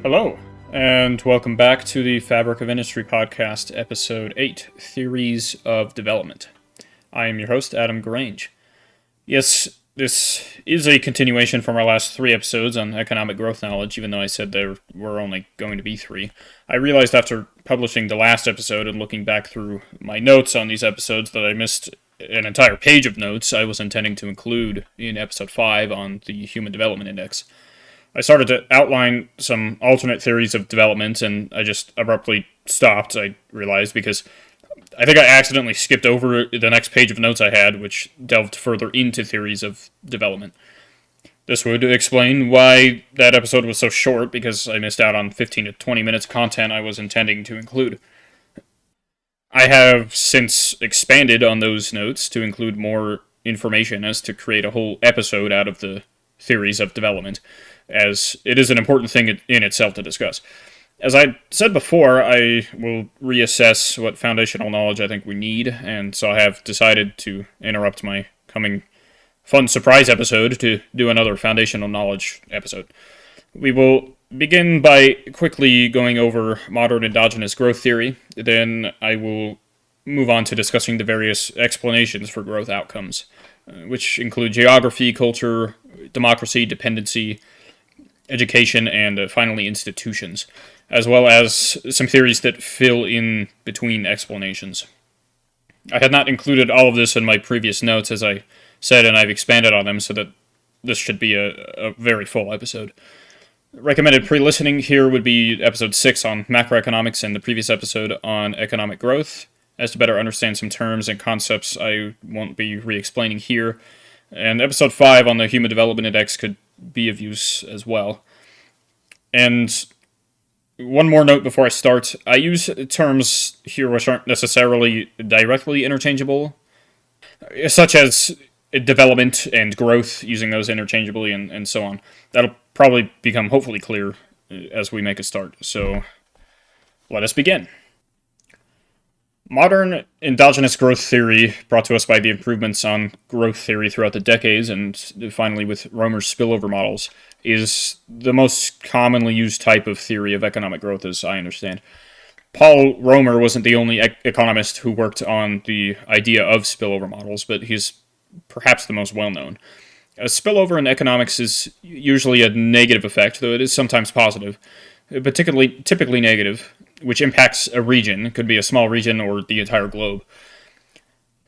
Hello, and welcome back to the Fabric of Industry podcast, episode 8, Theories of Development. I am your host, Adam Grange. Yes, this is a continuation from our last 3 episodes on economic growth knowledge, even though I said there were only going to be 3. I realized after publishing the last episode and looking back through my notes on these episodes that I missed an entire page of notes I was intending to include in episode 5 on the Human Development Index. I started to outline some alternate theories of development, and I just abruptly stopped, I realized, because I think I accidentally skipped over the next page of notes I had, which delved further into theories of development. This would explain why that episode was so short, because I missed out on 15 to 20 minutes of content I was intending to include. I have since expanded on those notes to include more information as to create a whole episode out of the theories of development, as it is an important thing in itself to discuss. As I said before, I will reassess what foundational knowledge I think we need, and so I have decided to interrupt my coming fun surprise episode to do another foundational knowledge episode. We will begin by quickly going over modern endogenous growth theory, then I will move on to discussing the various explanations for growth outcomes, which include geography, culture, democracy, dependency, education, and finally institutions, as well as some theories that fill in between explanations. I had not included all of this in my previous notes, as I said, and I've expanded on them so that this should be a very full episode. Recommended pre-listening here would be episode 6 on macroeconomics and the previous episode on economic growth, as to better understand some terms and concepts I won't be re-explaining here, and episode 5 on the Human Development Index could be of use as well. And one more note before I start, I use terms here which aren't necessarily directly interchangeable, such as development and growth, using those interchangeably and so on. That'll probably become hopefully clear as we make a start, so let us begin. Modern endogenous growth theory, brought to us by the improvements on growth theory throughout the decades, and finally with Romer's spillover models, is the most commonly used type of theory of economic growth, as I understand. Paul Romer wasn't the only economist who worked on the idea of spillover models, but he's perhaps the most well-known. A spillover in economics is usually a negative effect, though it is sometimes positive, typically negative, which impacts a region. It could be a small region or the entire globe.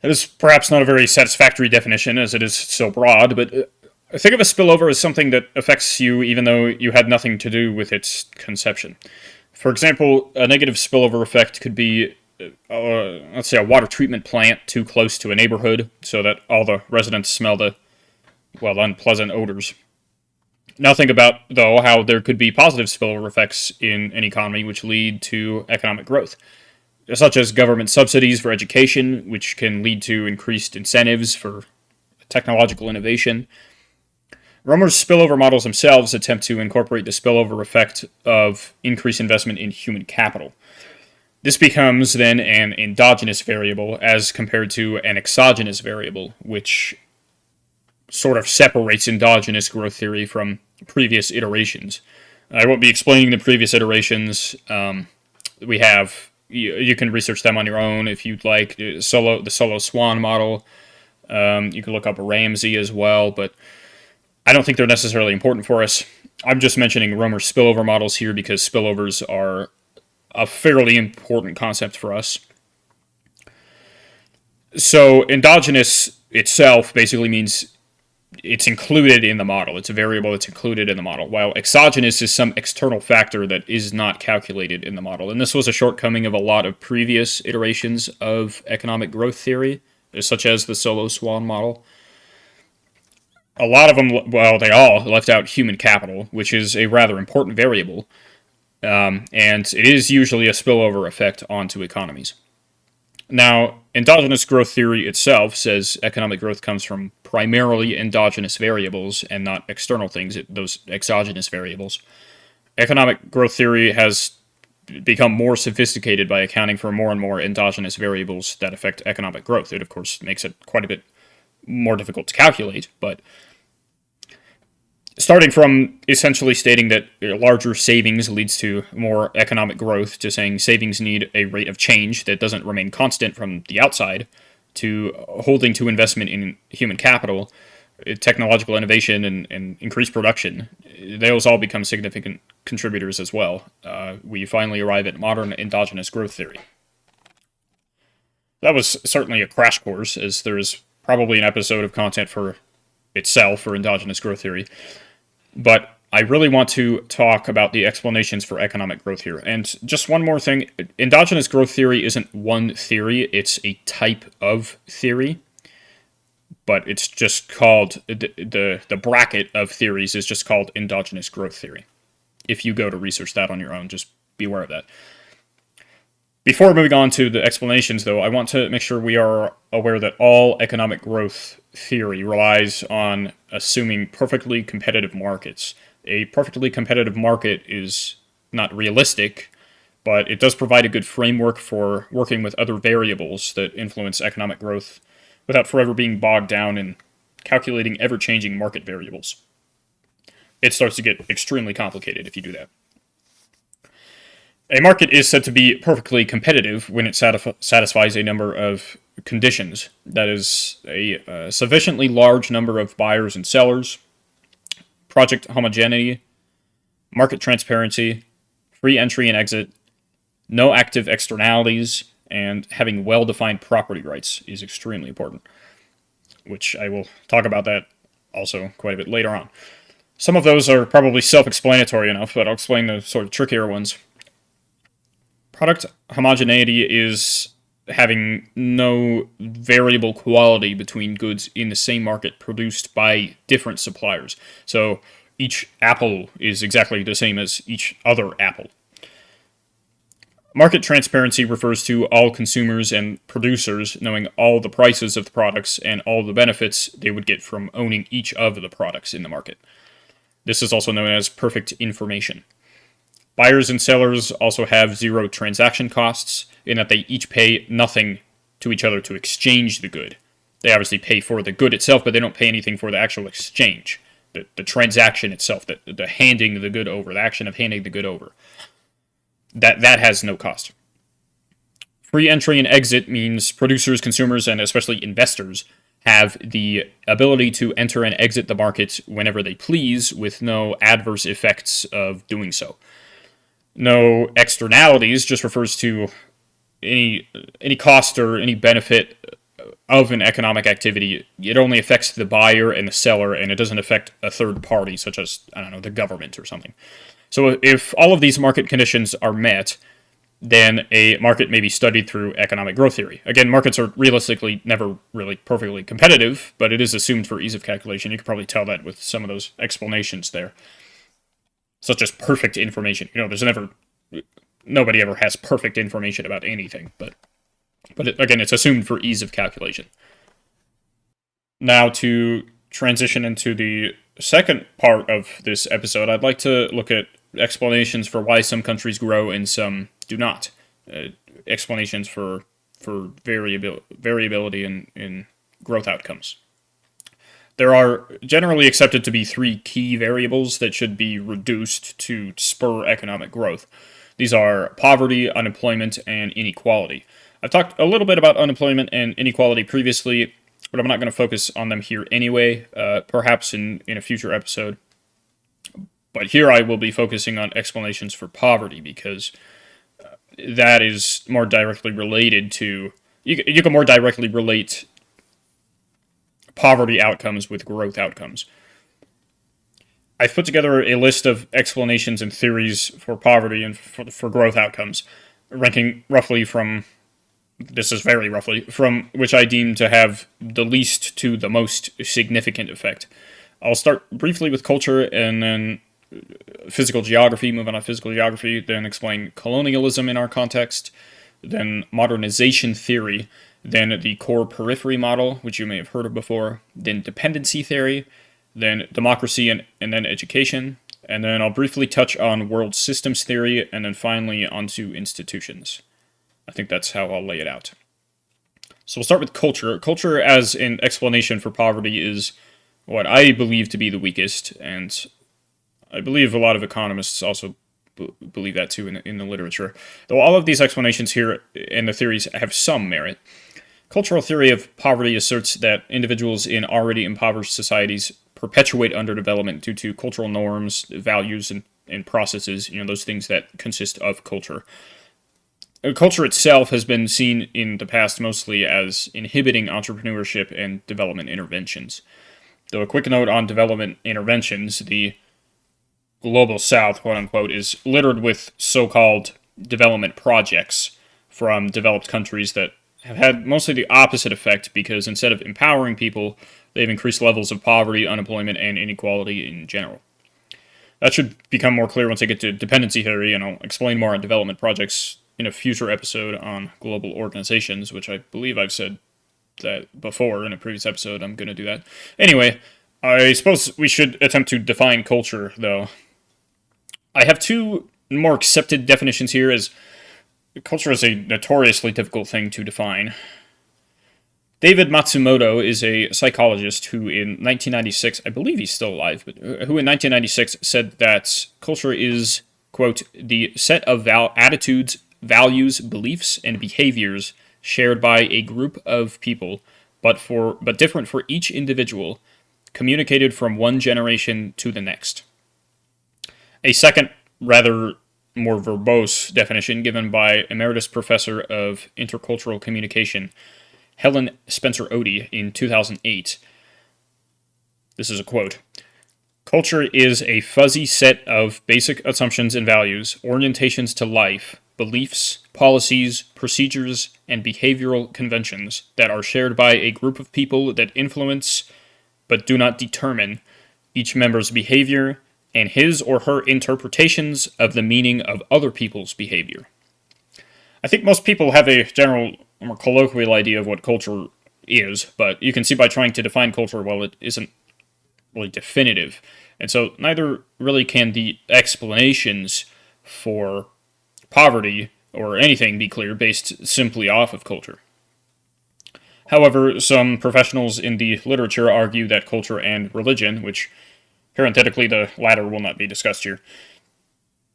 That is perhaps not a very satisfactory definition, as it is so broad, but think of a spillover as something that affects you even though you had nothing to do with its conception. For example, a negative spillover effect could be, let's say, a water treatment plant too close to a neighborhood so that all the residents smell the, unpleasant odors. Now think about, though, how there could be positive spillover effects in an economy which lead to economic growth, such as government subsidies for education, which can lead to increased incentives for technological innovation. Romer's spillover models themselves attempt to incorporate the spillover effect of increased investment in human capital. This becomes, then, an endogenous variable as compared to an exogenous variable, which sort of separates endogenous growth theory from previous iterations. I won't be explaining the previous iterations. We have, you can research them on your own if you'd like. The Solo Swan model. You can look up Ramsey as well, but I don't think they're necessarily important for us. I'm just mentioning Romer's spillover models here because spillovers are a fairly important concept for us. So endogenous itself basically means it's included in the model. It's a variable that's included in the model, while exogenous is some external factor that is not calculated in the model. And this was a shortcoming of a lot of previous iterations of economic growth theory, such as the Solo Swan model. A lot of them, they all left out human capital, which is a rather important variable, and it is usually a spillover effect onto economies. Now, endogenous growth theory itself says economic growth comes from primarily endogenous variables and not external things, those exogenous variables. Economic growth theory has become more sophisticated by accounting for more and more endogenous variables that affect economic growth. It, of course, makes it quite a bit more difficult to calculate, but Starting from essentially stating that larger savings leads to more economic growth, to saying savings need a rate of change that doesn't remain constant from the outside, to holding to investment in human capital, technological innovation, and increased production. Those all become significant contributors as well. We finally arrive at modern endogenous growth theory. That was certainly a crash course, as there is probably an episode of content for itself for endogenous growth theory. But I really want to talk about the explanations for economic growth here. And just one more thing, endogenous growth theory isn't one theory, it's a type of theory. But it's just called, the bracket of theories is just called endogenous growth theory. If you go to research that on your own, just be aware of that. Before moving on to the explanations, though, I want to make sure we are aware that all economic growth theory relies on assuming perfectly competitive markets. A perfectly competitive market is not realistic, but it does provide a good framework for working with other variables that influence economic growth without forever being bogged down in calculating ever-changing market variables. It starts to get extremely complicated if you do that. A market is said to be perfectly competitive when it satisfies a number of conditions. That is, a sufficiently large number of buyers and sellers, project homogeneity, market transparency, free entry and exit, no active externalities, and having well-defined property rights is extremely important, which I will talk about that also quite a bit later on. Some of those are probably self-explanatory enough, but I'll explain the sort of trickier ones. Product homogeneity is having no variable quality between goods in the same market produced by different suppliers. So each apple is exactly the same as each other apple. Market transparency refers to all consumers and producers knowing all the prices of the products and all the benefits they would get from owning each of the products in the market. This is also known as perfect information. Buyers and sellers also have zero transaction costs in that they each pay nothing to each other to exchange the good. They obviously pay for the good itself, but they don't pay anything for the actual exchange, the transaction itself, the handing the good over, the action of handing the good over. That has no cost. Free entry and exit means producers, consumers, and especially investors have the ability to enter and exit the market whenever they please with no adverse effects of doing so. No externalities just refers to any cost or any benefit of an economic activity. It only affects the buyer and the seller, and it doesn't affect a third party, such as, I don't know, the government or something. So if all of these market conditions are met, then a market may be studied through economic growth theory. Again, markets are realistically never really perfectly competitive, but it is assumed for ease of calculation. You can probably tell that with some of those explanations there. Such as perfect information. Nobody ever has perfect information about anything, but again, it's assumed for ease of calculation. Now, to transition into the second part of this episode, I'd like to look at explanations for why some countries grow and some do not. Explanations for variability in growth outcomes. There are generally accepted to be three key variables that should be reduced to spur economic growth. These are poverty, unemployment, and inequality. I've talked a little bit about unemployment and inequality previously, but I'm not going to focus on them here anyway, perhaps in a future episode. But here I will be focusing on explanations for poverty, because that is more directly related to... You can more directly relate poverty outcomes with growth outcomes. I've put together a list of explanations and theories for poverty and for growth outcomes, ranking roughly from, this is very roughly, from which I deem to have the least to the most significant effect. I'll start briefly with culture and then physical geography, move on to physical geography, then explain colonialism in our context, then modernization theory, then the core periphery model, which you may have heard of before, then dependency theory, then democracy and then education, and then I'll briefly touch on world systems theory, and then finally onto institutions. I think that's how I'll lay it out. So we'll start with culture. Culture as an explanation for poverty is what I believe to be the weakest, and I believe a lot of economists also believe that too in the literature. Though all of these explanations here and the theories have some merit. Cultural theory of poverty asserts that individuals in already impoverished societies perpetuate underdevelopment due to cultural norms, values, and processes, those things that consist of culture. Culture itself has been seen in the past mostly as inhibiting entrepreneurship and development interventions. Though a quick note on development interventions, the global south, quote unquote, is littered with so-called development projects from developed countries that have had mostly the opposite effect because instead of empowering people, they've increased levels of poverty, unemployment, and inequality in general. That should become more clear once I get to dependency theory, and I'll explain more on development projects in a future episode on global organizations, which I believe I've said that before in a previous episode. I'm going to do that. Anyway, I suppose we should attempt to define culture, though. I have two more accepted definitions here, as culture is a notoriously difficult thing to define. David Matsumoto is a psychologist who in 1996, I believe he's still alive, but who in 1996 said that culture is, quote, the set of attitudes, values, beliefs, and behaviors shared by a group of people, but different for each individual, communicated from one generation to the next. A second, rather more verbose definition given by Emeritus Professor of Intercultural Communication, Helen Spencer Odie, in 2008. This is a quote. Culture is a fuzzy set of basic assumptions and values, orientations to life, beliefs, policies, procedures, and behavioral conventions that are shared by a group of people that influence, but do not determine, each member's behavior and his or her interpretations of the meaning of other people's behavior. I think most people have a general, more colloquial idea of what culture is, but you can see by trying to define culture, well, it isn't really definitive. And so neither really can the explanations for poverty or anything be clear based simply off of culture. However, some professionals in the literature argue that culture and religion, which parenthetically the latter will not be discussed here,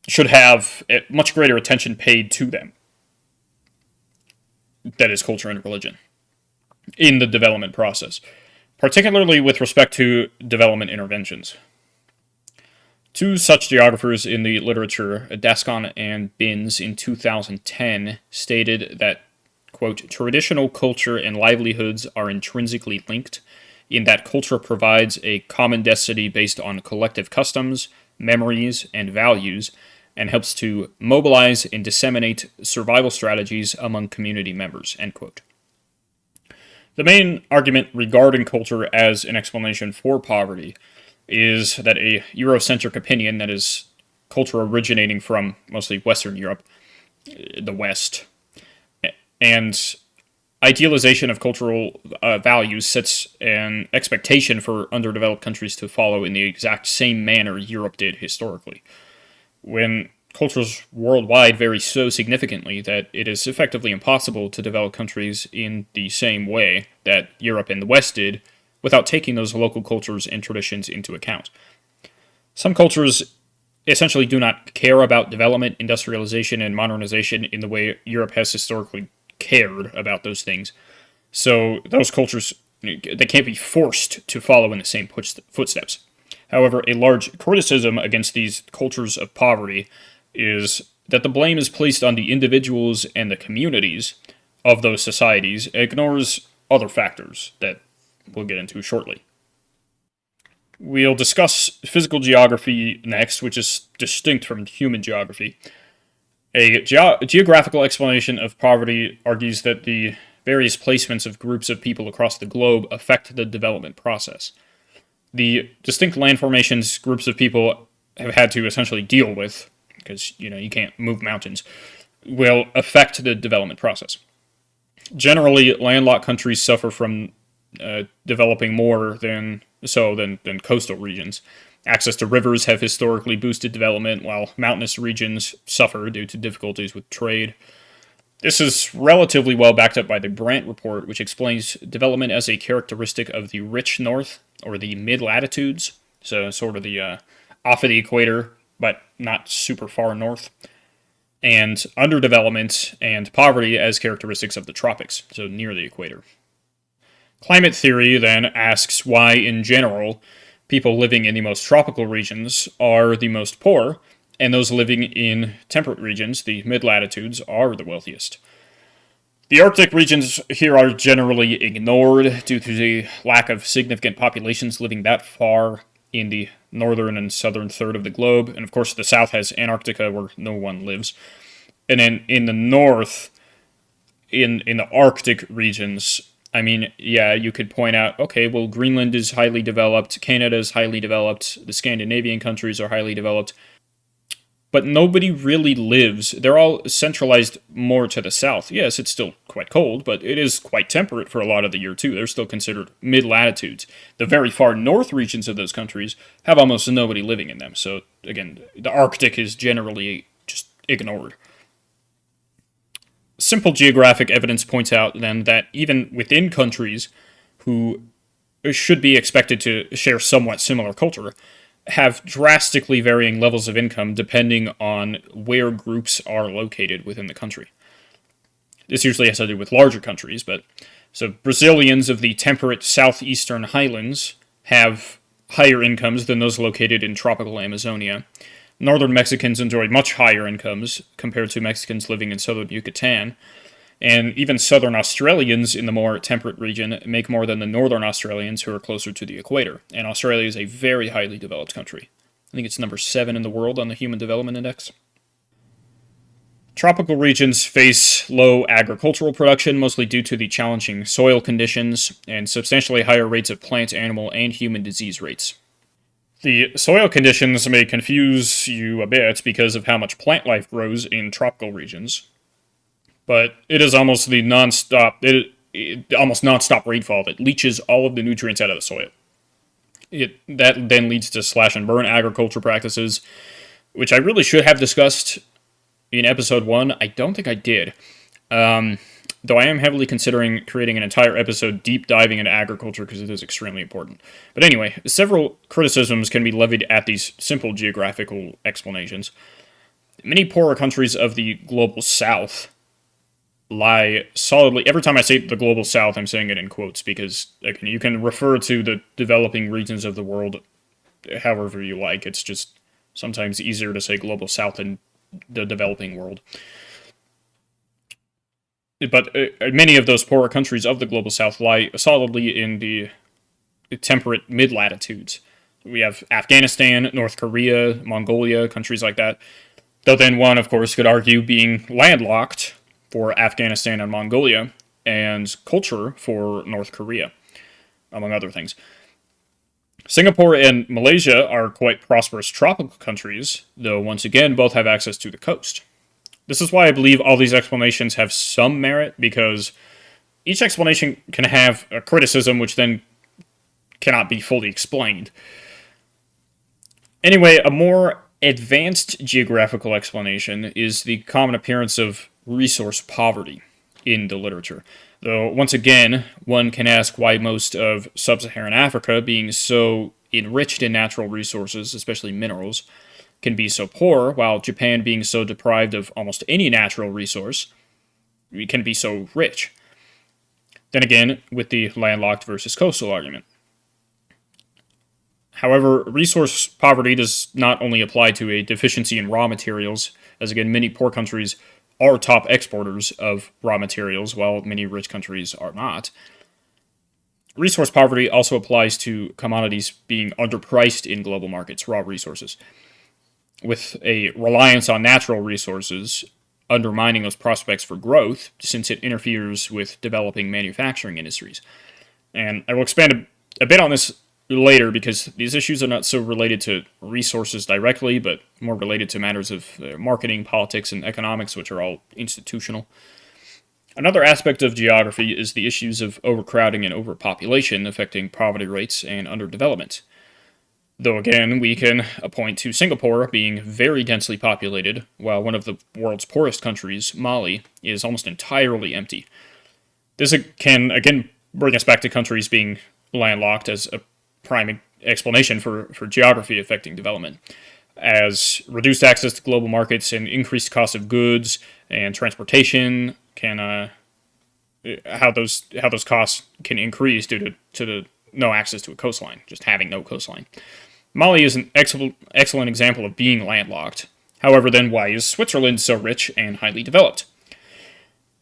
should have much greater attention paid to them. That is, culture and religion, in the development process, particularly with respect to development interventions. Two such geographers in the literature, Dascon and Binns, in 2010, stated that, quote, traditional culture and livelihoods are intrinsically linked, in that culture provides a common destiny based on collective customs, memories, and values, and helps to mobilize and disseminate survival strategies among community members, end quote. The main argument regarding culture as an explanation for poverty is that a Eurocentric opinion, that is, culture originating from mostly Western Europe, the West, and idealization of cultural values sets an expectation for underdeveloped countries to follow in the exact same manner Europe did historically. When cultures worldwide vary so significantly that it is effectively impossible to develop countries in the same way that Europe and the West did without taking those local cultures and traditions into account. Some cultures essentially do not care about development, industrialization, and modernization in the way Europe has historically cared about those things. So those cultures, they can't be forced to follow in the same footsteps. However, a large criticism against these cultures of poverty is that the blame is placed on the individuals and the communities of those societies, and ignores other factors that we'll get into shortly. We'll discuss physical geography next, which is distinct from human geography. A geographical explanation of poverty argues that the various placements of groups of people across the globe affect the development process. The distinct land formations groups of people have had to essentially deal with, because, you can't move mountains, will affect the development process. Generally, landlocked countries suffer from developing more than coastal regions. Access to rivers have historically boosted development, while mountainous regions suffer due to difficulties with trade. This is relatively well backed up by the Brandt Report, which explains development as a characteristic of the rich North or the mid-latitudes, so sort of the off of the equator, but not super far north, and underdevelopment and poverty as characteristics of the tropics, so near the equator. Climate theory then asks why, in general, people living in the most tropical regions are the most poor, and those living in temperate regions, the mid-latitudes, are the wealthiest. The Arctic regions here are generally ignored due to the lack of significant populations living that far in the northern and southern third of the globe, and of course the south has Antarctica where no one lives. And then in the north, in the Arctic regions, I mean, yeah, you could point out, okay, well, Greenland is highly developed, Canada is highly developed, the Scandinavian countries are highly developed, but nobody really lives. They're all centralized more to the south. Yes, it's still quite cold, but it is quite temperate for a lot of the year, too. They're still considered mid-latitudes. The very far north regions of those countries have almost nobody living in them. So, again, the Arctic is generally just ignored. Simple geographic evidence points out, then, that even within countries who should be expected to share somewhat similar culture, have drastically varying levels of income depending on where groups are located within the country. This usually has to do with larger countries, but so Brazilians of the temperate southeastern highlands have higher incomes than those located in tropical Amazonia. Northern Mexicans enjoy much higher incomes compared to Mexicans living in southern Yucatan. And even southern Australians in the more temperate region make more than the northern Australians who are closer to the equator. And Australia is a very highly developed country. I think it's number 7 in the world on the Human Development Index. Tropical regions face low agricultural production, mostly due to the challenging soil conditions and substantially higher rates of plant, animal, and human disease rates. The soil conditions may confuse you a bit because of how much plant life grows in tropical regions, but it is almost the almost nonstop rainfall that leaches all of the nutrients out of the soil. That then leads to slash and burn agriculture practices, which I really should have discussed in episode 1. I don't think I did, though I am heavily considering creating an entire episode deep diving into agriculture because it is extremely important. But anyway, several criticisms can be levied at these simple geographical explanations. Many poorer countries of the global south lie solidly. Every time I say the global south, I'm saying it in quotes because again, you can refer to the developing regions of the world however you like. It's just sometimes easier to say global south than the developing world. But many of those poorer countries of the global south lie solidly in the temperate mid-latitudes. We have Afghanistan, North Korea, Mongolia, countries like that. Though then one, of course, could argue being landlocked for Afghanistan and Mongolia, and culture for North Korea, among other things. Singapore and Malaysia are quite prosperous tropical countries, though once again both have access to the coast. This is why I believe all these explanations have some merit, because each explanation can have a criticism which then cannot be fully explained. Anyway, a more advanced geographical explanation is the common appearance of resource poverty in the literature. Though, once again, one can ask why most of sub-Saharan Africa, being so enriched in natural resources, especially minerals, can be so poor, while Japan, being so deprived of almost any natural resource, can be so rich. Then again, with the landlocked versus coastal argument. However, resource poverty does not only apply to a deficiency in raw materials, as again, many poor countries are top exporters of raw materials, while many rich countries are not. Resource poverty also applies to commodities being underpriced in global markets, raw resources, with a reliance on natural resources undermining those prospects for growth, since it interferes with developing manufacturing industries. And I will expand a bit on this later, because these issues are not so related to resources directly, but more related to matters of marketing, politics, and economics, which are all institutional. Another aspect of geography is the issues of overcrowding and overpopulation affecting poverty rates and underdevelopment. Though again, we can point to Singapore being very densely populated, while one of the world's poorest countries, Mali, is almost entirely empty. This can again bring us back to countries being landlocked as prime explanation for geography affecting development, as reduced access to global markets and increased cost of goods and transportation can how those costs can increase due to the no access to a coastline, just having no coastline. Mali is an excellent example of being landlocked. However, then why is Switzerland so rich and highly developed?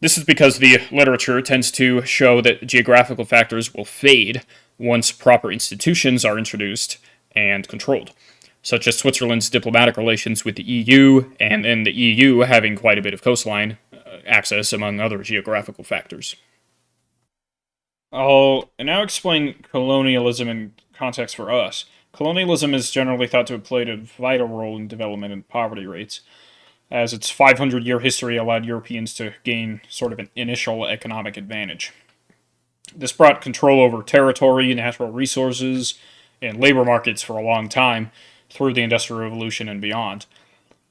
This is because the literature tends to show that geographical factors will fade once proper institutions are introduced and controlled, such as Switzerland's diplomatic relations with the EU, and then the EU having quite a bit of coastline access, among other geographical factors. I'll now explain colonialism in context for us. Colonialism is generally thought to have played a vital role in development and poverty rates, as its 500-year history allowed Europeans to gain sort of an initial economic advantage. This brought control over territory, natural resources, and labor markets for a long time through the Industrial Revolution and beyond.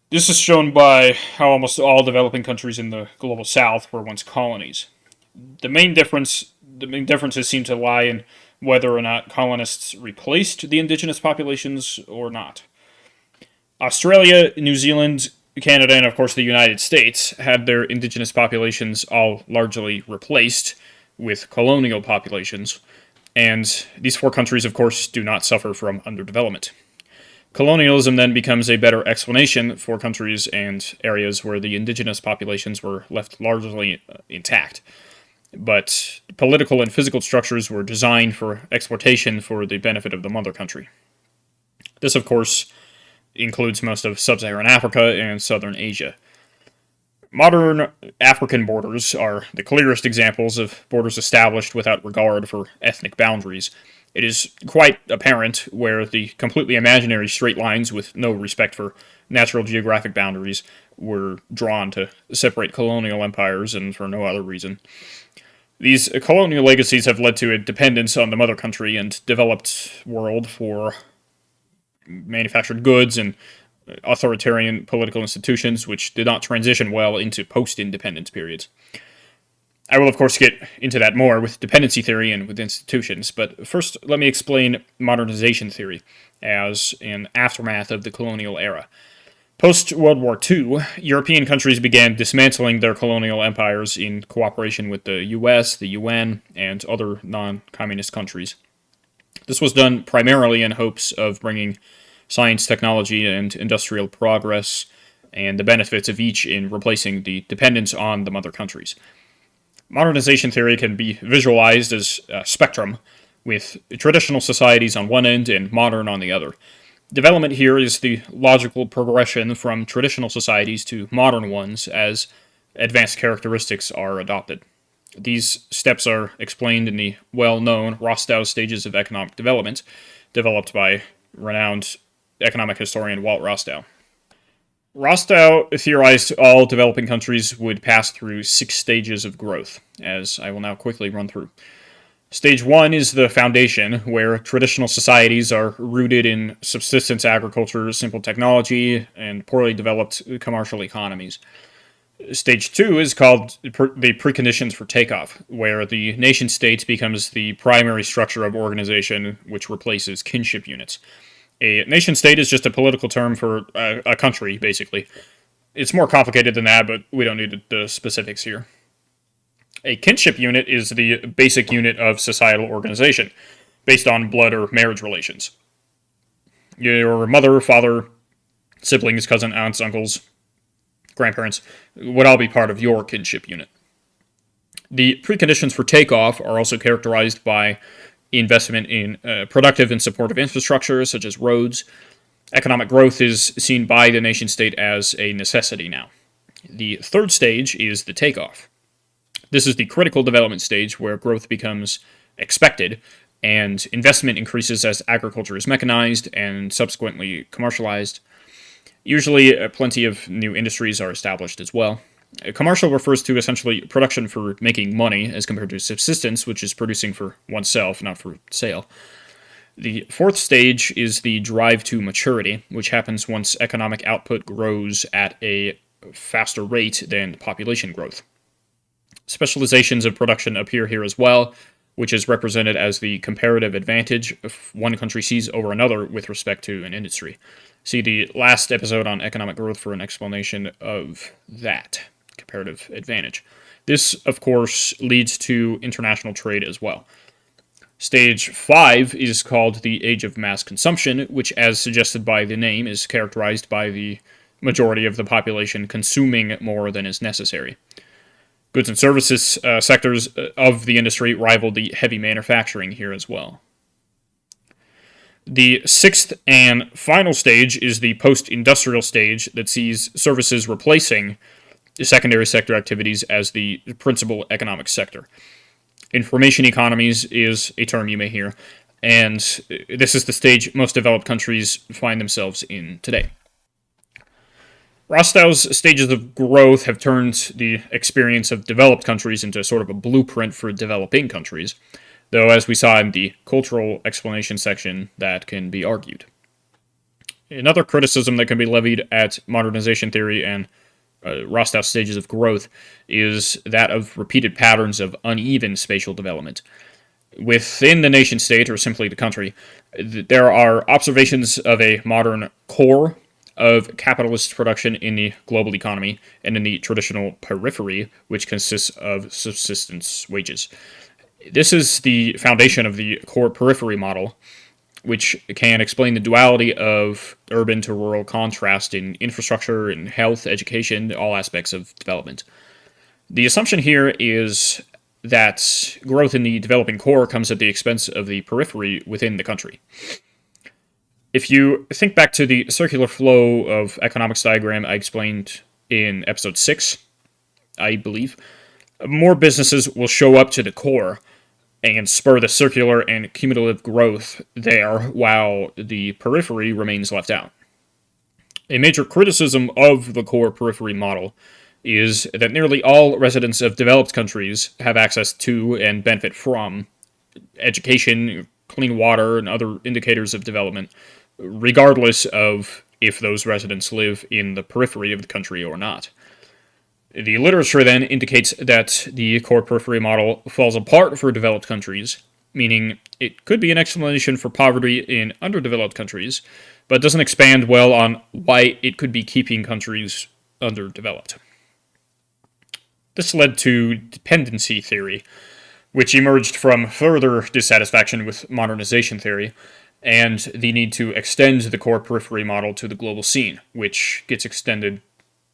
This is shown by how almost all developing countries in the global south were once colonies. The main differences seem to lie in whether or not colonists replaced the indigenous populations or not. Australia, New Zealand, Canada, and of course the United States had their indigenous populations all largely replaced with colonial populations, and these four countries, of course, do not suffer from underdevelopment. Colonialism then becomes a better explanation for countries and areas where the indigenous populations were left largely intact. But political and physical structures were designed for exploitation for the benefit of the mother country. This, of course, includes most of sub-Saharan Africa and southern Asia. Modern African borders are the clearest examples of borders established without regard for ethnic boundaries. It is quite apparent where the completely imaginary straight lines with no respect for natural geographic boundaries were drawn to separate colonial empires and for no other reason. These colonial legacies have led to a dependence on the mother country and developed world for manufactured goods and authoritarian political institutions, which did not transition well into post-independence periods. I will, of course, get into that more with dependency theory and with institutions, but first let me explain modernization theory as an aftermath of the colonial era. Post-World War II, European countries began dismantling their colonial empires in cooperation with the US, the UN, and other non-communist countries. This was done primarily in hopes of bringing science, technology, and industrial progress and the benefits of each in replacing the dependence on the mother countries. Modernization theory can be visualized as a spectrum, with traditional societies on one end and modern on the other. Development here is the logical progression from traditional societies to modern ones as advanced characteristics are adopted. These steps are explained in the well-known Rostow stages of economic development, developed by renowned economic historian Walt Rostow. Rostow theorized all developing countries would pass through 6 stages of growth, as I will now quickly run through. Stage 1 is the foundation, where traditional societies are rooted in subsistence agriculture, simple technology, and poorly developed commercial economies. Stage 2 is called the preconditions for takeoff, where the nation-state becomes the primary structure of organization, which replaces kinship units. A nation-state is just a political term for a country, basically. It's more complicated than that, but we don't need the specifics here. A kinship unit is the basic unit of societal organization, based on blood or marriage relations. Your mother, father, siblings, cousin, aunts, uncles, grandparents would all be part of your kinship unit. The preconditions for takeoff are also characterized by investment in productive and supportive infrastructure, such as roads. Economic growth is seen by the nation-state as a necessity now. The third stage is the takeoff. This is the critical development stage where growth becomes expected and investment increases as agriculture is mechanized and subsequently commercialized. Usually, plenty of new industries are established as well. Commercial refers to essentially production for making money as compared to subsistence, which is producing for oneself, not for sale. The fourth stage is the drive to maturity, which happens once economic output grows at a faster rate than population growth. Specializations of production appear here as well, which is represented as the comparative advantage one country sees over another with respect to an industry. See the last episode on economic growth for an explanation of that comparative advantage. This, of course, leads to international trade as well. Stage 5 is called the age of mass consumption, which, as suggested by the name, is characterized by the majority of the population consuming more than is necessary. Goods and services sectors of the industry rival the heavy manufacturing here as well. The sixth and final stage is the post-industrial stage that sees services replacing secondary sector activities as the principal economic sector. Information economies is a term you may hear, and this is the stage most developed countries find themselves in today. Rostow's stages of growth have turned the experience of developed countries into sort of a blueprint for developing countries, though as we saw in the cultural explanation section, that can be argued. Another criticism that can be levied at modernization theory and Rostow's stages of growth is that of repeated patterns of uneven spatial development. Within the nation-state, or simply the country, there are observations of a modern core of capitalist production in the global economy and in the traditional periphery, which consists of subsistence wages. This is the foundation of the core periphery model, which can explain the duality of urban to rural contrast in infrastructure and health, education, all aspects of development. The assumption here is that growth in the developing core comes at the expense of the periphery within the country. If you think back to the circular flow of economics diagram I explained in episode 6, I believe, more businesses will show up to the core and spur the circular and cumulative growth there, while the periphery remains left out. A major criticism of the core periphery model is that nearly all residents of developed countries have access to and benefit from education, clean water, and other indicators of development, regardless of if those residents live in the periphery of the country or not. The literature then indicates that the core periphery model falls apart for developed countries, meaning it could be an explanation for poverty in underdeveloped countries, but doesn't expand well on why it could be keeping countries underdeveloped. This led to dependency theory, which emerged from further dissatisfaction with modernization theory, and the need to extend the core periphery model to the global scene, which gets extended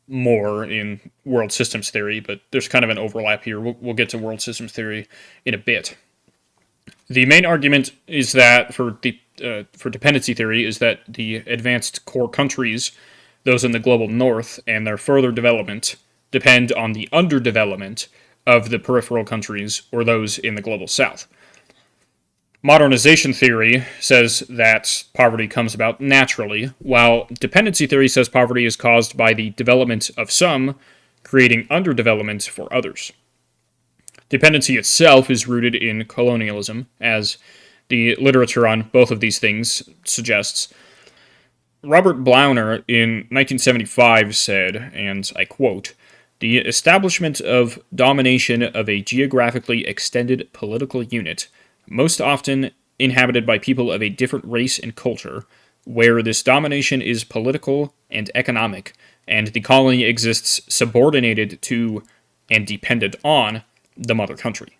more in world systems theory, but there's kind of an overlap here. We'll get to world systems theory in a bit. The main argument is that for dependency theory is that the advanced core countries, those in the global north, and their further development depend on the underdevelopment of the peripheral countries or those in the global south. Modernization theory says that poverty comes about naturally, while dependency theory says poverty is caused by the development of some, creating underdevelopment for others. Dependency itself is rooted in colonialism, as the literature on both of these things suggests. Robert Blauner in 1975 said, and I quote, "The establishment of domination of a geographically extended political unit, most often inhabited by people of a different race and culture, where this domination is political and economic, and the colony exists subordinated to and dependent on the mother country."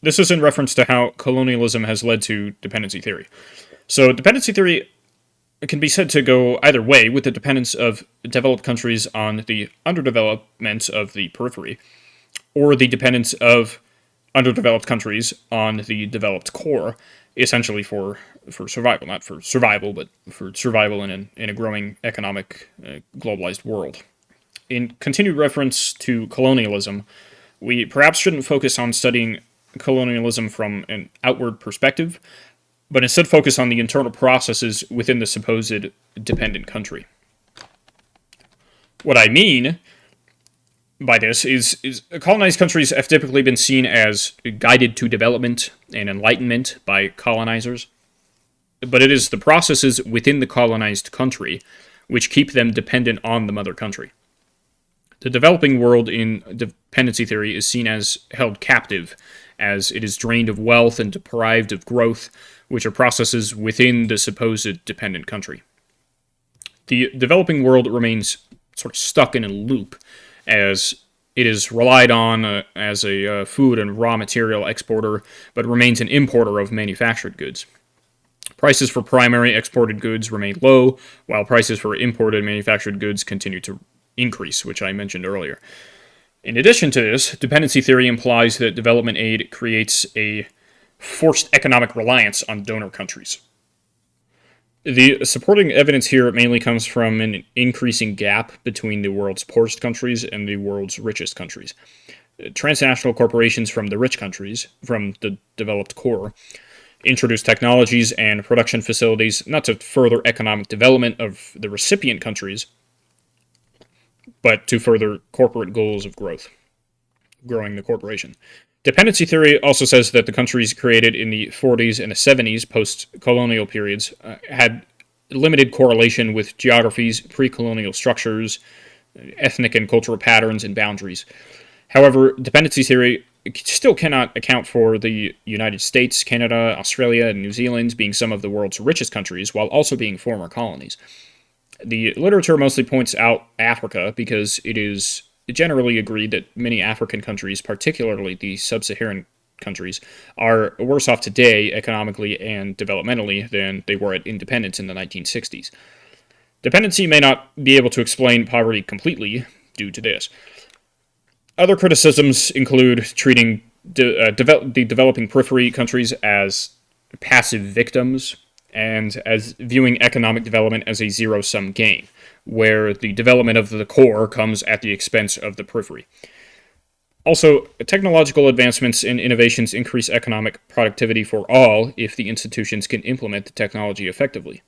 This is in reference to how colonialism has led to dependency theory. So dependency theory can be said to go either way, with the dependence of developed countries on the underdevelopment of the periphery, or the dependence of underdeveloped countries on the developed core, essentially for survival, not for survival, but for survival in a growing economic, globalized world. In continued reference to colonialism, we perhaps shouldn't focus on studying colonialism from an outward perspective, but instead focus on the internal processes within the supposed dependent country. What I mean by this is colonized countries have typically been seen as guided to development and enlightenment by colonizers, but it is the processes within the colonized country which keep them dependent on the mother country. The developing world in dependency theory is seen as held captive as it is drained of wealth and deprived of growth, which are processes within the supposed dependent country. The developing world remains sort of stuck in a loop, as it is relied on as a food and raw material exporter, but remains an importer of manufactured goods. Prices for primary exported goods remain low, while prices for imported manufactured goods continue to increase, which I mentioned earlier. In addition to this, dependency theory implies that development aid creates a forced economic reliance on donor countries. The supporting evidence here mainly comes from an increasing gap between the world's poorest countries and the world's richest countries. Transnational corporations from the rich countries, from the developed core, introduce technologies and production facilities not to further economic development of the recipient countries, but to further corporate goals of growth, growing the corporation. Dependency theory also says that the countries created in the 40s and the 70s, post-colonial periods, had limited correlation with geographies, pre-colonial structures, ethnic and cultural patterns, and boundaries. However, dependency theory still cannot account for the United States, Canada, Australia, and New Zealand being some of the world's richest countries, while also being former colonies. The literature mostly points out Africa because it is generally agreed that many African countries, particularly the sub-Saharan countries, are worse off today economically and developmentally than they were at independence in the 1960s. Dependency may not be able to explain poverty completely due to this. Other criticisms include treating the developing periphery countries as passive victims and as viewing economic development as a zero-sum game, where the development of the core comes at the expense of the periphery. Also, technological advancements and innovations increase economic productivity for all if the institutions can implement the technology effectively.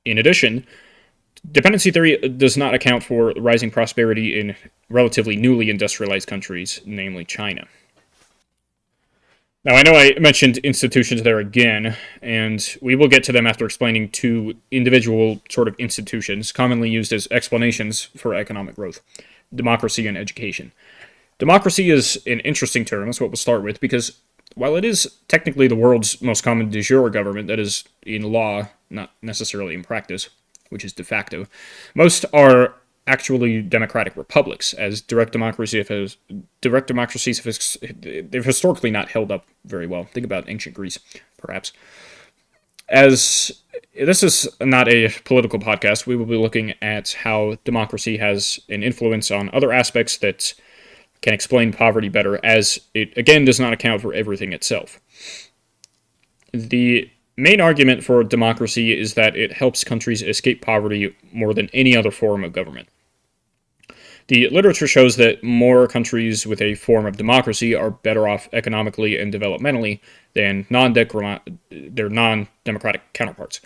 In addition, dependency theory does not account for rising prosperity in relatively newly industrialized countries, namely China. Now, I know I mentioned institutions there again, and we will get to them after explaining two individual sort of institutions commonly used as explanations for economic growth: democracy and education. Democracy is an interesting term, that's what we'll start with, because while it is technically the world's most common de jure government, that is, in law, not necessarily in practice, which is de facto, most are actually democratic republics, as direct democracies they've historically not held up very well. Think about ancient Greece, perhaps. As this is not a political podcast, we will be looking at how democracy has an influence on other aspects that can explain poverty better, as it, again, does not account for everything itself. The main argument for democracy is that it helps countries escape poverty more than any other form of government. The literature shows that more countries with a form of democracy are better off economically and developmentally than their non-democratic counterparts.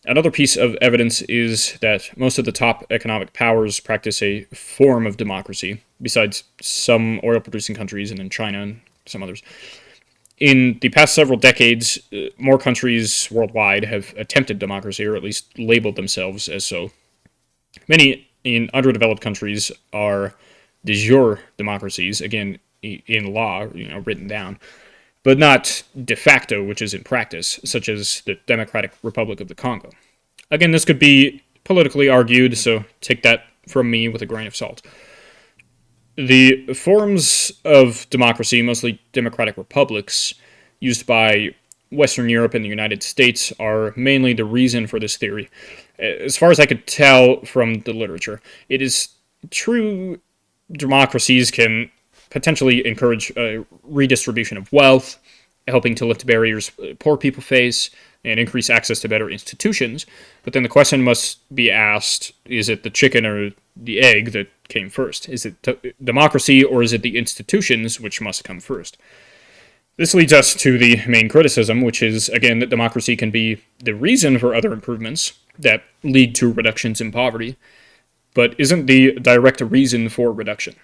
Another piece of evidence is that most of the top economic powers practice a form of democracy, besides some oil-producing countries and then China and some others. In the past several decades, more countries worldwide have attempted democracy, or at least labeled themselves as so. Many in underdeveloped countries are de jure democracies, again, in law, written down, but not de facto, which is in practice, such as the Democratic Republic of the Congo. Again, this could be politically argued, so take that from me with a grain of salt. The forms of democracy, mostly democratic republics, used by Western Europe and the United States are mainly the reason for this theory. As far as I could tell from the literature, it is true democracies can potentially encourage a redistribution of wealth, helping to lift barriers poor people face, and increase access to better institutions. But then the question must be asked, is it the chicken or the egg that came first? Is it democracy, or is it the institutions which must come first? This leads us to the main criticism, which is, again, that democracy can be the reason for other improvements that lead to reductions in poverty, but isn't the direct reason for reduction.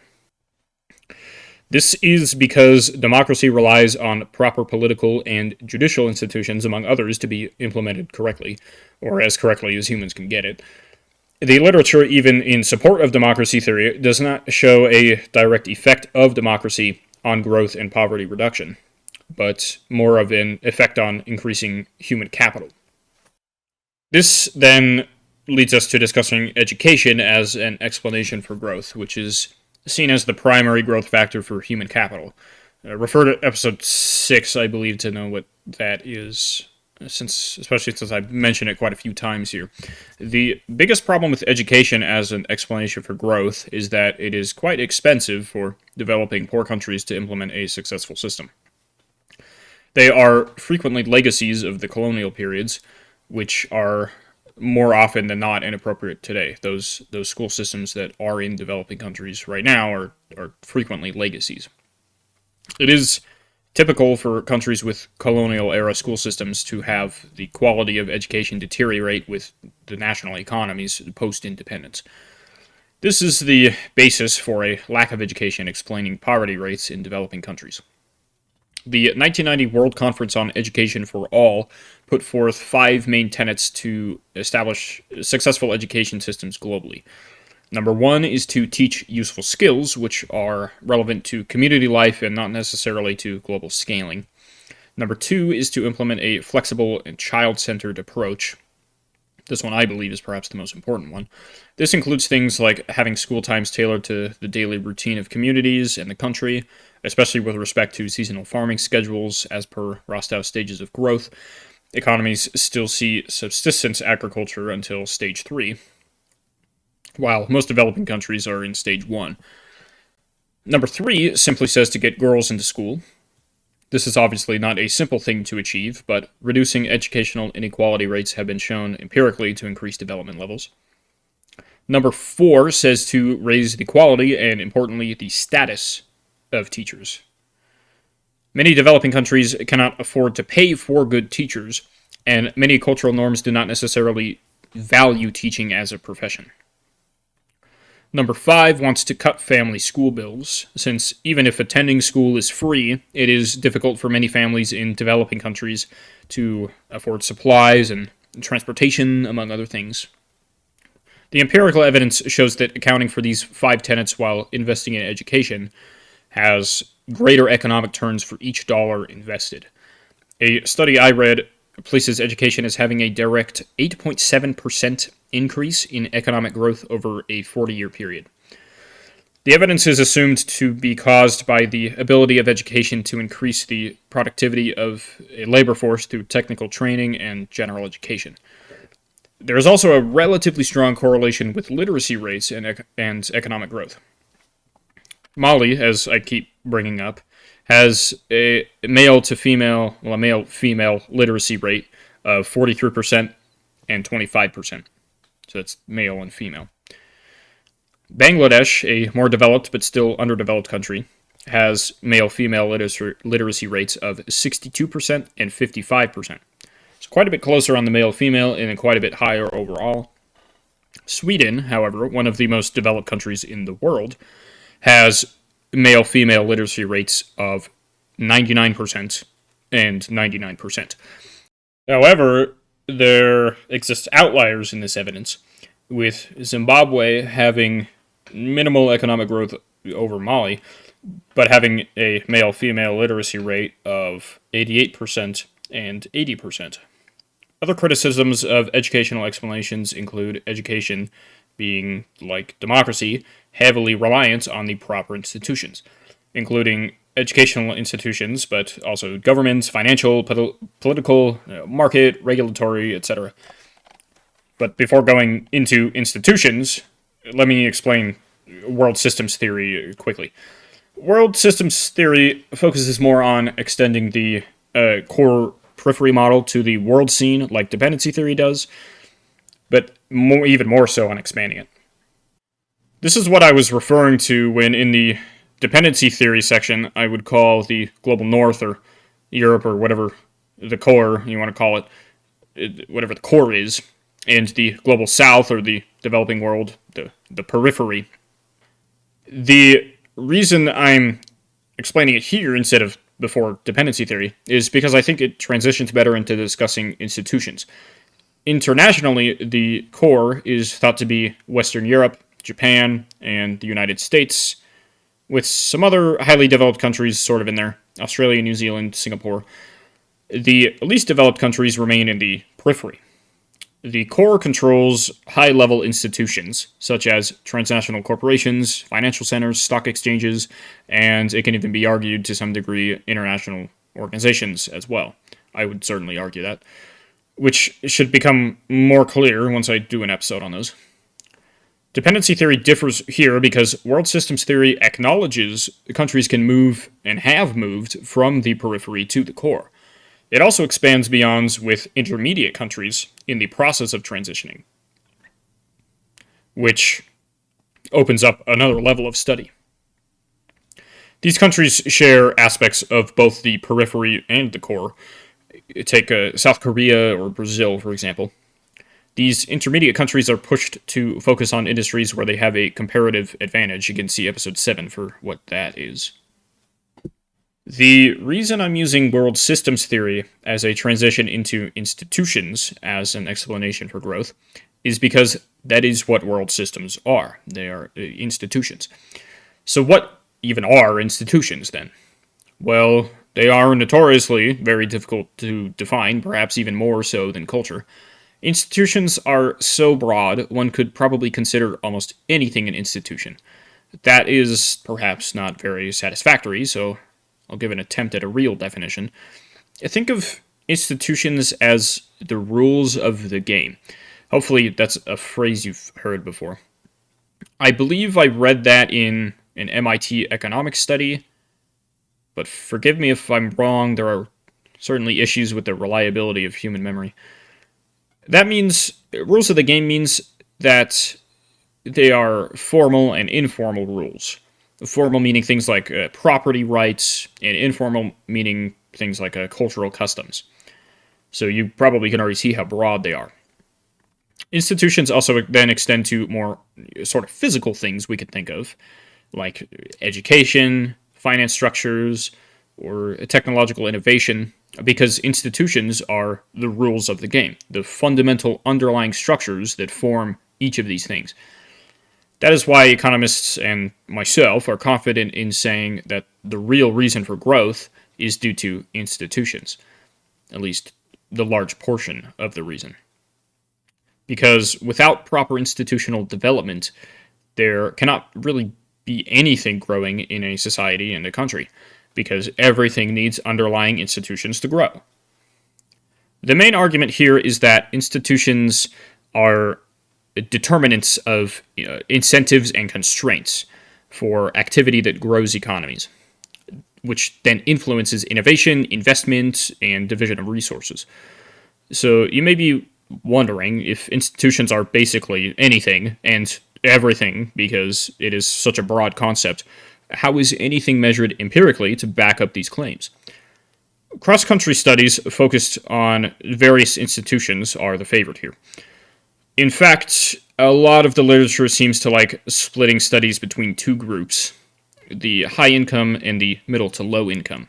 This is because democracy relies on proper political and judicial institutions, among others, to be implemented correctly, or as correctly as humans can get it. The literature, even in support of democracy theory, does not show a direct effect of democracy on growth and poverty reduction. but more of an effect on increasing human capital. This then leads us to discussing education as an explanation for growth, which is seen as the primary growth factor for human capital. Refer to episode 6, I believe, to know what that is, especially since I've mentioned it quite a few times here. The biggest problem with education as an explanation for growth is that it is quite expensive for developing poor countries to implement a successful system. They are frequently legacies of the colonial periods, which are more often than not inappropriate today. Those school systems that are in developing countries right now are frequently legacies. It is typical for countries with colonial-era school systems to have the quality of education deteriorate with the national economies post-independence. This is the basis for a lack of education explaining poverty rates in developing countries. The 1990 World Conference on Education for All put forth 5 main tenets to establish successful education systems globally. Number 1 is to teach useful skills, which are relevant to community life and not necessarily to global scaling. Number 2 is to implement a flexible and child-centered approach. This one, I believe, is perhaps the most important one. This includes things like having school times tailored to the daily routine of communities and the country, especially with respect to seasonal farming schedules as per Rostow's stages of growth. Economies still see subsistence agriculture until stage 3, while most developing countries are in stage 1. Number 3 simply says to get girls into school. This is obviously not a simple thing to achieve, but reducing educational inequality rates have been shown empirically to increase development levels. Number 4 says to raise the quality and, importantly, the status of teachers. Many developing countries cannot afford to pay for good teachers, and many cultural norms do not necessarily value teaching as a profession. Number 5 wants to cut family school bills, since even if attending school is free, it is difficult for many families in developing countries to afford supplies and transportation, among other things. The empirical evidence shows that accounting for these 5 tenets while investing in education has greater economic returns for each dollar invested. A study I read places education as having a direct 8.7% increase in economic growth over a 40-year period. The evidence is assumed to be caused by the ability of education to increase the productivity of a labor force through technical training and general education. There is also a relatively strong correlation with literacy rates and economic growth. Mali, as I keep bringing up, has a male-female literacy rate of 43% and 25%. So that's male and female. Bangladesh, a more developed but still underdeveloped country, has male-female literacy rates of 62% and 55%. It's quite a bit closer on the male-female and quite a bit higher overall. Sweden, however, one of the most developed countries in the world, has male-female literacy rates of 99% and 99%. However, there exist outliers in this evidence, with Zimbabwe having minimal economic growth over Mali, but having a male-female literacy rate of 88% and 80%. Other criticisms of educational explanations include education being, like democracy, heavily reliant on the proper institutions, including educational institutions, but also governments, financial, political, market, regulatory, etc. But before going into institutions, let me explain world systems theory quickly. World systems theory focuses more on extending the core periphery model to the world scene, like dependency theory does, but even more so on expanding it. This is what I was referring to when in the dependency theory section I would call the global north or Europe or whatever the core you want to call it, whatever the core is, and the global south or the developing world, the periphery. The reason I'm explaining it here instead of before dependency theory is because I think it transitions better into discussing institutions. Internationally, the core is thought to be Western Europe, Japan, and the United States, with some other highly developed countries sort of in there, Australia, New Zealand, Singapore. The least developed countries remain in the periphery. The core controls high-level institutions, such as transnational corporations, financial centers, stock exchanges, and it can even be argued to some degree international organizations as well. I would certainly argue that, which should become more clear once I do an episode on those. Dependency theory differs here because world systems theory acknowledges countries can move and have moved from the periphery to the core. It also expands beyond with intermediate countries in the process of transitioning, which opens up another level of study. These countries share aspects of both the periphery and the core. Take South Korea or Brazil, for example. These intermediate countries are pushed to focus on industries where they have a comparative advantage. You can see episode 7 for what that is. The reason I'm using world systems theory as a transition into institutions as an explanation for growth is because that is what world systems are. They are institutions. So what even are institutions then? Well, they are notoriously very difficult to define, perhaps even more so than culture. Institutions are so broad, one could probably consider almost anything an institution. That is perhaps not very satisfactory, so I'll give an attempt at a real definition. Think of institutions as the rules of the game. Hopefully that's a phrase you've heard before. I believe I read that in an MIT economics study, but forgive me if I'm wrong, there are certainly issues with the reliability of human memory. That means, rules of the game means that they are formal and informal rules. Formal meaning things like property rights, and informal meaning things like cultural customs. So you probably can already see how broad they are. Institutions also then extend to more sort of physical things we could think of, like education, finance structures, or technological innovation, because institutions are the rules of the game, the fundamental underlying structures that form each of these things. That is why economists and myself are confident in saying that the real reason for growth is due to institutions, at least the large portion of the reason. Because without proper institutional development, there cannot really be anything growing in a society and a country, because everything needs underlying institutions to grow. The main argument here is that institutions are determinants of incentives and constraints for activity that grows economies, which then influences innovation, investment, and division of resources. So you may be wondering if institutions are basically anything and everything, because it is such a broad concept. How is anything measured empirically to back up these claims? Cross-country studies focused on various institutions are the favorite here. In fact, a lot of the literature seems to like splitting studies between two groups, the high income and the middle to low income,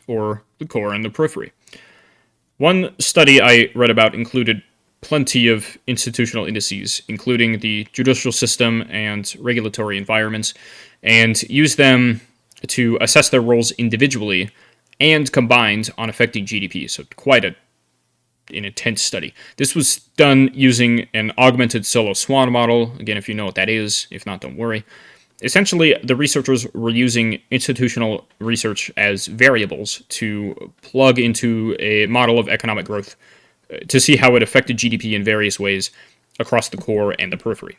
or the core and the periphery. One study I read about included plenty of institutional indices, including the judicial system and regulatory environments, and used them to assess their roles individually and combined on affecting GDP, so quite an intense study. This was done using an augmented solo swan model. Again, if you know what that is, if not, don't worry. Essentially, the researchers were using institutional research as variables to plug into a model of economic growth to see how it affected GDP in various ways across the core and the periphery.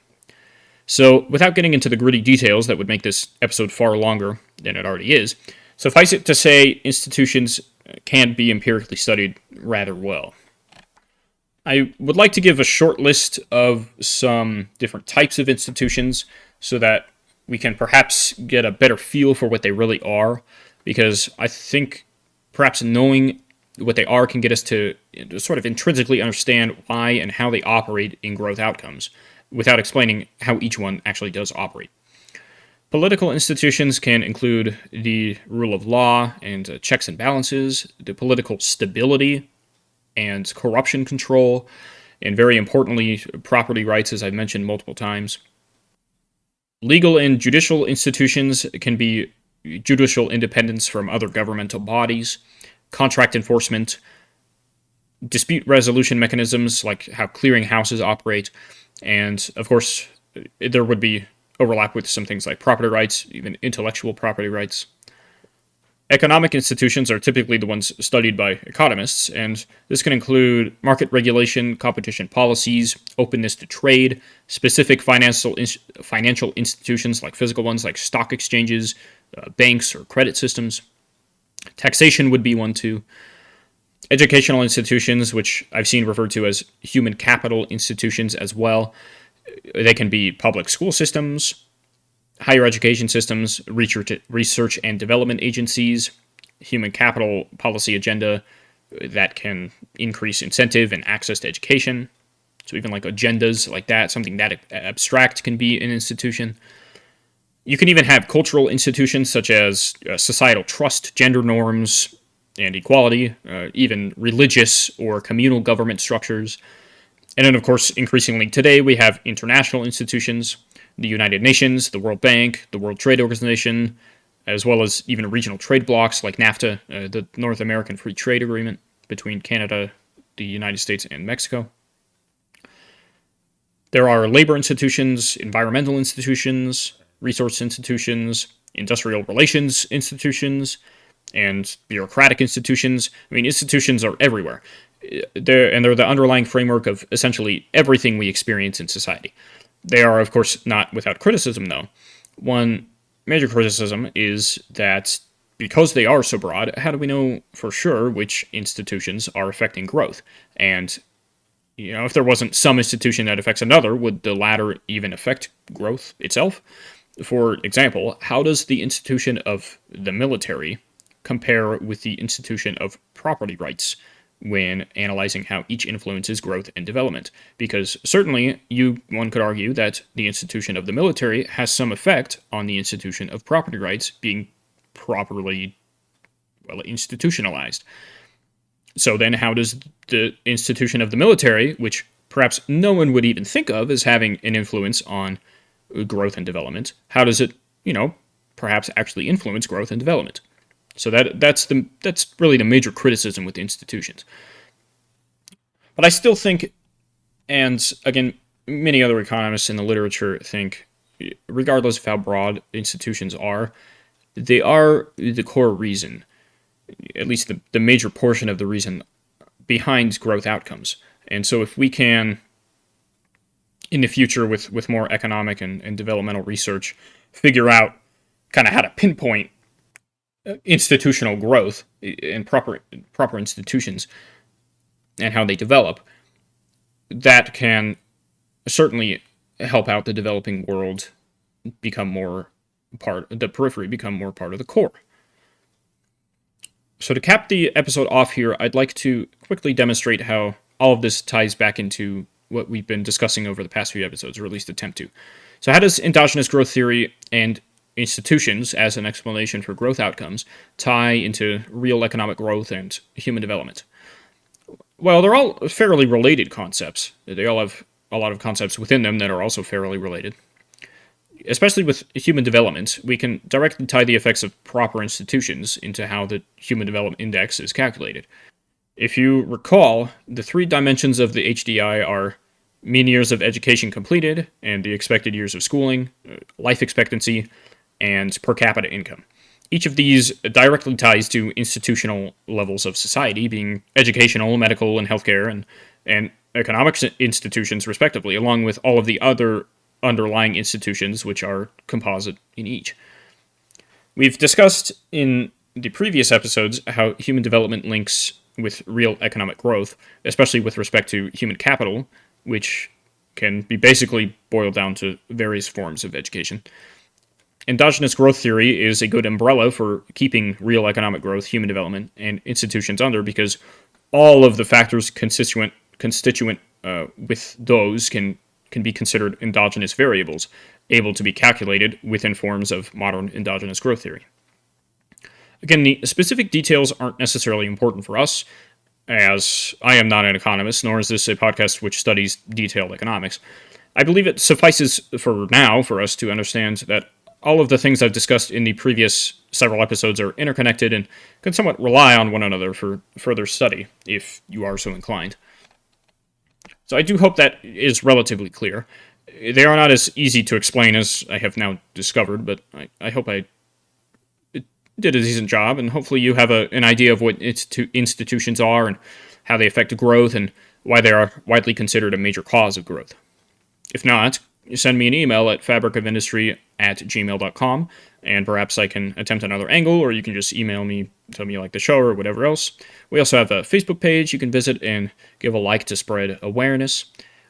So, without getting into the gritty details that would make this episode far longer than it already is, suffice it to say institutions can be empirically studied rather well. I would like to give a short list of some different types of institutions so that we can perhaps get a better feel for what they really are, because I think perhaps knowing what they are can get us to sort of intrinsically understand why and how they operate in growth outcomes, without explaining how each one actually does operate. Political institutions can include the rule of law and checks and balances, the political stability and corruption control, and very importantly, property rights, as I've mentioned multiple times. Legal and judicial institutions can be judicial independence from other governmental bodies, contract enforcement, dispute resolution mechanisms like how clearinghouses operate, and of course, there would be overlap with some things like property rights, even intellectual property rights. Economic institutions are typically the ones studied by economists, and this can include market regulation, competition policies, openness to trade, specific financial institutions like physical ones like stock exchanges, banks, or credit systems. Taxation would be one too. Educational institutions, which I've seen referred to as human capital institutions as well. They can be public school systems, higher education systems, research and development agencies, human capital policy agenda that can increase incentive and access to education. So even like agendas like that, something that abstract can be an institution. You can even have cultural institutions such as societal trust, gender norms, and equality, even religious or communal government structures. And then, of course, increasingly today, we have international institutions, the United Nations, the World Bank, the World Trade Organization, as well as even regional trade blocs like NAFTA, the North American Free Trade Agreement between Canada, the United States, and Mexico. There are labor institutions, environmental institutions, resource institutions, industrial relations institutions, and bureaucratic institutions. I mean, institutions are everywhere. They're the underlying framework of essentially everything we experience in society. They are, of course, not without criticism, though. One major criticism is that because they are so broad, how do we know for sure which institutions are affecting growth? And, if there wasn't some institution that affects another, would the latter even affect growth itself? For example, how does the institution of the military compare with the institution of property rights when analyzing how each influences growth and development? Because certainly one could argue that the institution of the military has some effect on the institution of property rights being properly institutionalized. So then how does the institution of the military, which perhaps no one would even think of as having an influence on growth and development, how does it, perhaps actually influence growth and development? So that's really the major criticism with institutions. But I still think, and again, many other economists in the literature think, regardless of how broad institutions are, they are the core reason, at least the major portion of the reason behind growth outcomes. And so if we can, in the future with more economic and developmental research, figure out kind of how to pinpoint institutional growth and proper institutions and how they develop, that can certainly help out the developing world become more the periphery become more part of the core. So to cap the episode off here, I'd like to quickly demonstrate how all of this ties back into what we've been discussing over the past few episodes, or at least attempt to. So how does endogenous growth theory and institutions as an explanation for growth outcomes tie into real economic growth and human development? Well, they're all fairly related concepts. They all have a lot of concepts within them that are also fairly related. Especially with human development, we can directly tie the effects of proper institutions into how the Human Development Index is calculated. If you recall, the 3 dimensions of the HDI are mean years of education completed and the expected years of schooling, life expectancy, and per capita income. Each of these directly ties to institutional levels of society, being educational, medical, and healthcare, and economic institutions, respectively, along with all of the other underlying institutions which are composite in each. We've discussed in the previous episodes how human development links with real economic growth, especially with respect to human capital, which can be basically boiled down to various forms of education. Endogenous growth theory is a good umbrella for keeping real economic growth, human development, and institutions under, because all of the factors constituent with those can be considered endogenous variables, able to be calculated within forms of modern endogenous growth theory. Again, the specific details aren't necessarily important for us, as I am not an economist, nor is this a podcast which studies detailed economics. I believe it suffices for now for us to understand that all of the things I've discussed in the previous several episodes are interconnected and can somewhat rely on one another for further study, if you are so inclined. So I do hope that is relatively clear. They are not as easy to explain as I have now discovered, but I hope I did a decent job, and hopefully you have an idea of what institutions are and how they affect growth and why they are widely considered a major cause of growth. If not, send me an email at fabricofindustry@gmail.com, and perhaps I can attempt another angle, or you can just email me, tell me you like the show or whatever else. We also have a Facebook page you can visit and give a like to spread awareness.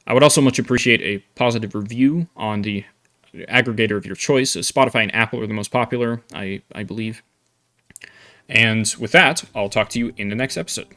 I would also much appreciate a positive review on the aggregator of your choice. Spotify and Apple are the most popular, I believe. And with that, I'll talk to you in the next episode.